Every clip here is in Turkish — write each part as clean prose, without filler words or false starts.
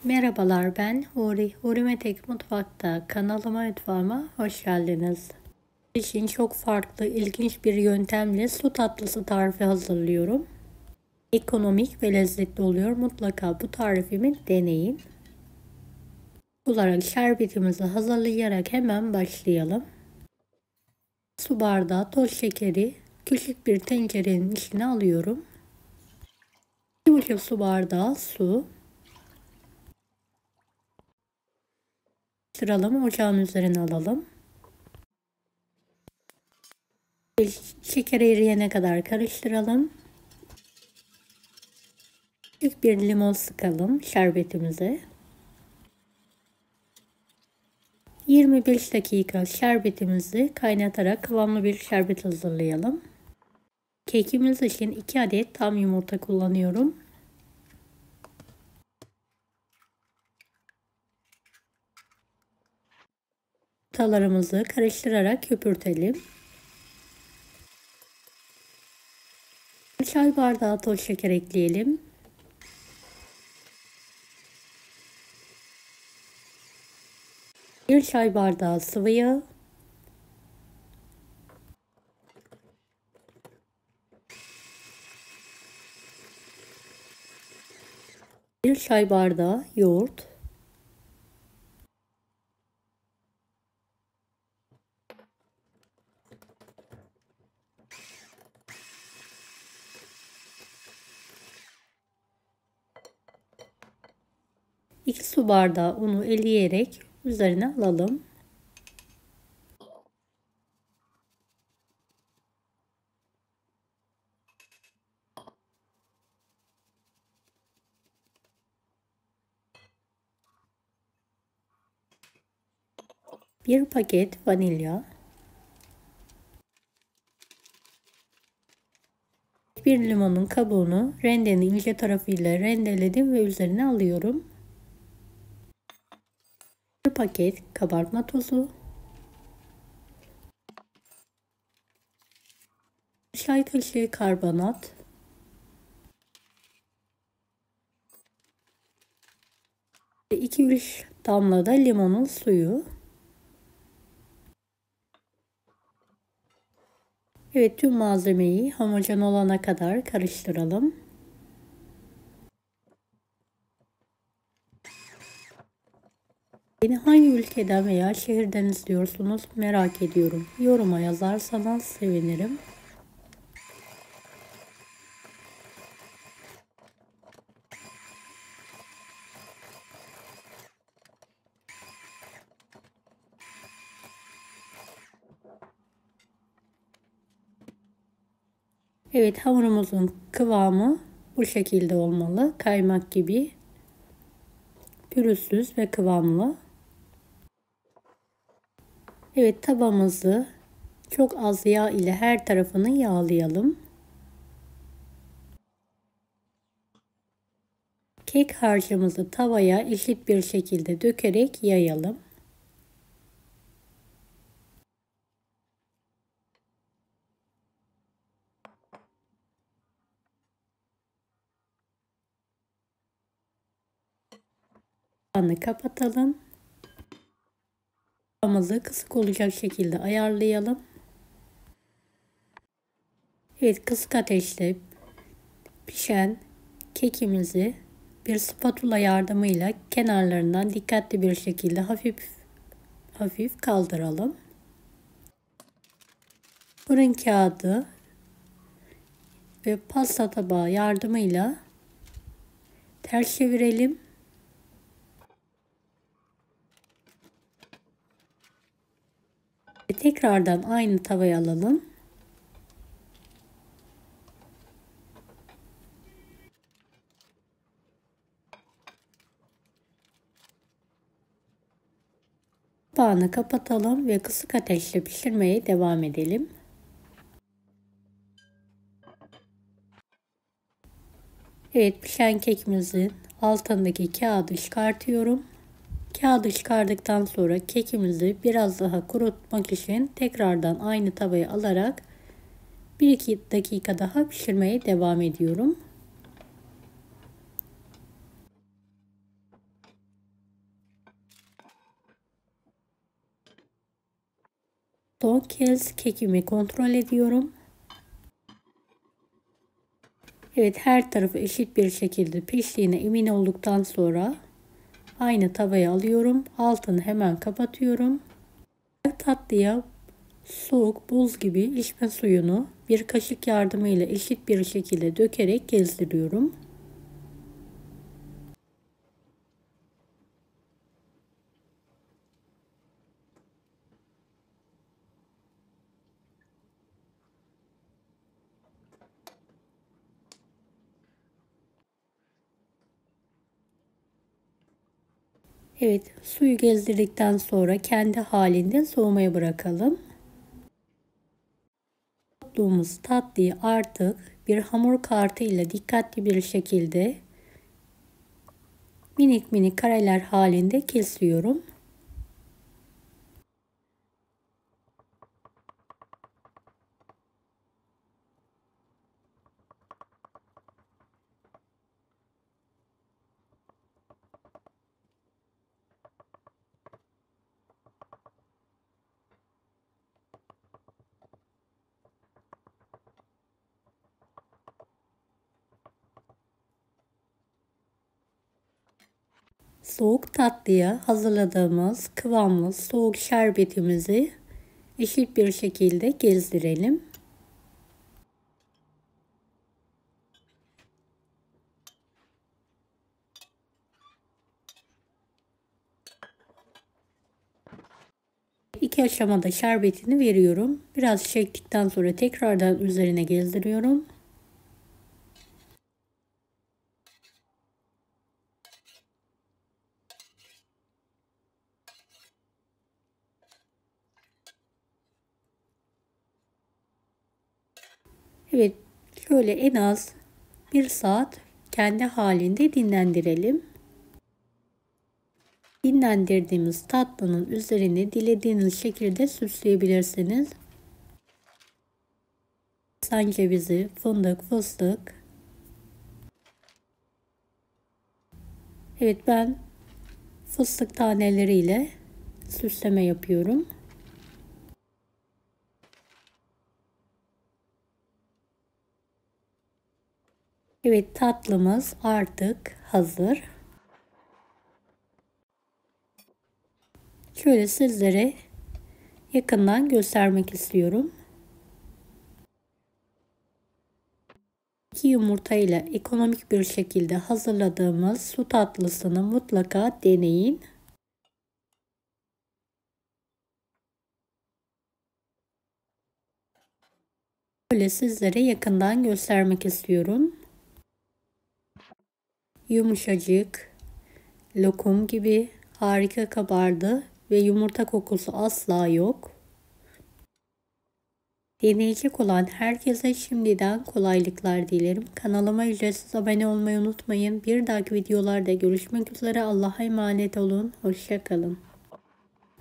Merhabalar, ben Huri. Hurimetek Mutfak'ta mutfağıma hoş geldiniz. İçin çok farklı, ilginç bir yöntemle su tatlısı tarifi hazırlıyorum. Ekonomik ve lezzetli oluyor. Mutlaka bu tarifimi deneyin. Olarak şerbetimizi hazırlayarak hemen başlayalım. Su bardağı toz şekeri küçük bir tencerenin içine alıyorum. 2,5 su bardağı su. Sıralama ocağın üzerine alalım. Şeker eriyene kadar karıştıralım. Küçük bir limon sıkalım şerbetimize. 25 dakika şerbetimizi kaynatarak kıvamlı bir şerbet hazırlayalım. Kekimiz için 2 adet tam yumurta kullanıyorum. Yumurtalarımızı karıştırarak köpürtelim. 1 çay bardağı toz şeker ekleyelim. 1 çay bardağı sıvı yağ. 1 çay bardağı yoğurt. 2 su bardağı unu eleyerek üzerine alalım. Bir paket vanilya. Bir limonun kabuğunu rendenin ince tarafıyla rendeledim ve üzerine alıyorum. Bir paket kabartma tozu. Çay kaşığı karbonat. 2-3 damla da limonun suyu. Evet, tüm malzemeyi homojen olana kadar karıştıralım. Beni hangi ülkeden veya şehirden izliyorsunuz merak ediyorum. Yoruma yazarsanız sevinirim. Evet, hamurumuzun kıvamı bu şekilde olmalı. Kaymak gibi pürüzsüz ve kıvamlı. Evet, tavamızı çok az yağ ile her tarafını yağlayalım. Kek harcımızı tavaya eşit bir şekilde dökerek yayalım. Kapağını kapatalım. Tavamızı kısık olacak şekilde ayarlayalım. Evet, kısık ateşte pişen kekimizi bir spatula yardımıyla kenarlarından dikkatli bir şekilde hafif kaldıralım. Fırın kağıdı ve pasta tabağı yardımıyla ters çevirelim. Ve tekrardan aynı tavaya alalım. Kapağını kapatalım ve kısık ateşle pişirmeye devam edelim. Evet, pişen kekimizin altındaki kağıdı çıkartıyorum. Kağıdı çıkardıktan sonra kekimizi biraz daha kurutmak için tekrardan aynı tavaya alarak 1-2 dakika daha pişirmeye devam ediyorum. Son kez kekimi kontrol ediyorum. Evet, her tarafı eşit bir şekilde piştiğine emin olduktan sonra aynı tavaya alıyorum. Altını hemen kapatıyorum. Tatlıya soğuk buz gibi içme suyunu bir kaşık yardımıyla eşit bir şekilde dökerek gezdiriyorum. Evet, suyu gezdirdikten sonra kendi halinde soğumaya bırakalım. Tuttuğumuz tatlıyı artık bir hamur kartı ile dikkatli bir şekilde minik minik kareler halinde kesiyorum. Soğuk tatlıya hazırladığımız kıvamlı soğuk şerbetimizi eşit bir şekilde gezdirelim. İki aşamada şerbetini veriyorum. Biraz çektikten sonra tekrardan üzerine gezdiriyorum. Evet, şöyle en az 1 saat kendi halinde dinlendirelim. Dinlendirdiğimiz tatlının üzerine dilediğiniz şekilde süsleyebilirsiniz. Hindistan cevizi, fındık, fıstık. Evet, ben fıstık taneleriyle süsleme yapıyorum. Evet, tatlımız artık hazır. Şöyle sizlere yakından göstermek istiyorum. 2 yumurta ile ekonomik bir şekilde hazırladığımız su tatlısını mutlaka deneyin. Böyle sizlere yakından göstermek istiyorum. Yumuşacık, lokum gibi harika kabardı ve yumurta kokusu asla yok. Deneyecek olan herkese şimdiden kolaylıklar dilerim. Kanalıma ücretsiz abone olmayı unutmayın. Bir dahaki videolarda görüşmek üzere. Allah'a emanet olun. Hoşça kalın.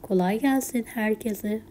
Kolay gelsin herkese.